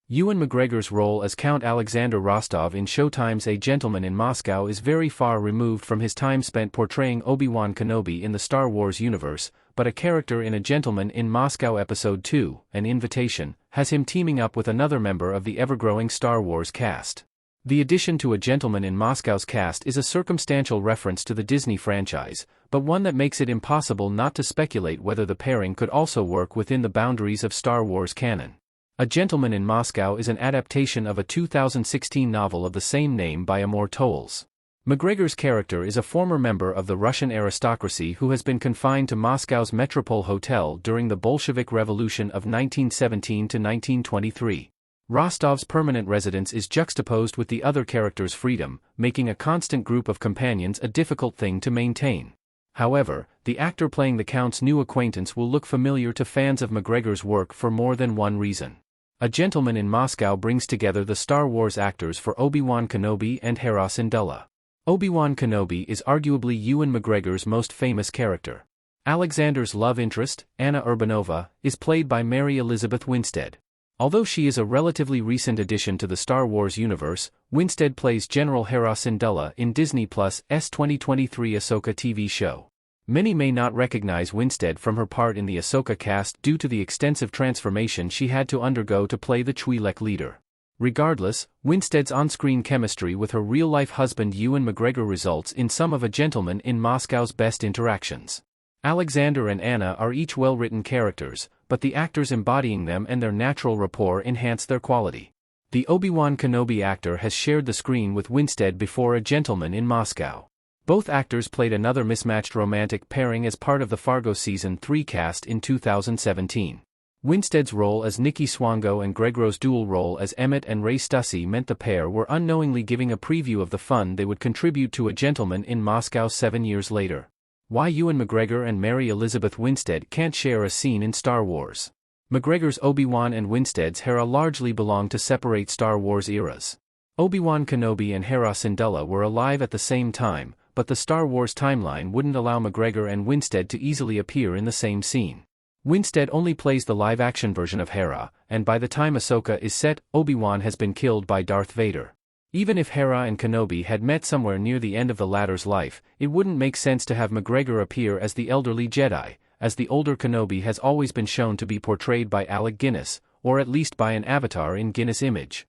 Ewan McGregor's role as Count Alexander Rostov in Showtime's A Gentleman in Moscow is very far removed from his time spent portraying Obi-Wan Kenobi in the Star Wars universe, but A Character in A Gentleman in Moscow Episode 2, An Invitation, has him teaming up with another member of the ever-growing Star Wars cast. The addition to A Gentleman in Moscow's cast is a circumstantial reference to the Disney franchise, but one that makes it impossible not to speculate whether the pairing could also work within the boundaries of Star Wars canon. A Gentleman in Moscow is an adaptation of a 2016 novel of the same name by Amor Towles. McGregor's character is a former member of the Russian aristocracy who has been confined to Moscow's Metropole Hotel during the Bolshevik Revolution of 1917 to 1923. Rostov's permanent residence is juxtaposed with the other character's freedom, making a constant group of companions a difficult thing to maintain. However, the actor playing the Count's new acquaintance will look familiar to fans of McGregor's work for more than one reason. A Gentleman in Moscow brings together the Star Wars actors for Obi-Wan Kenobi and Hera Syndulla. Obi-Wan Kenobi is arguably Ewan McGregor's most famous character. Alexander's love interest, Anna Urbanova, is played by Mary Elizabeth Winstead. Although she is a relatively recent addition to the Star Wars universe, Winstead plays General Hera Syndulla in Disney Plus' 2023 Ahsoka TV show. Many may not recognize Winstead from her part in the Ahsoka cast due to the extensive transformation she had to undergo to play the Twi'lek leader. Regardless, Winstead's on-screen chemistry with her real-life husband Ewan McGregor results in some of A Gentleman in Moscow's best interactions. Alexander and Anna are each well-written characters, but the actors embodying them and their natural rapport enhance their quality. The Obi-Wan Kenobi actor has shared the screen with Winstead before A Gentleman in Moscow. Both actors played another mismatched romantic pairing as part of the Fargo Season 3 cast in 2017. Winstead's role as Nikki Swango and Gregor's dual role as Emmett and Ray Stussy meant the pair were unknowingly giving a preview of the fun they would contribute to A Gentleman in Moscow 7 years later. Why Ewan McGregor and Mary Elizabeth Winstead can't share a scene in Star Wars. McGregor's Obi-Wan and Winstead's Hera largely belong to separate Star Wars eras. Obi-Wan Kenobi and Hera Syndulla were alive at the same time, but the Star Wars timeline wouldn't allow McGregor and Winstead to easily appear in the same scene. Winstead only plays the live-action version of Hera, and by the time Ahsoka is set, Obi-Wan has been killed by Darth Vader. Even if Hera and Kenobi had met somewhere near the end of the latter's life, it wouldn't make sense to have McGregor appear as the elderly Jedi, as the older Kenobi has always been shown to be portrayed by Alec Guinness, or at least by an avatar in Guinness' image.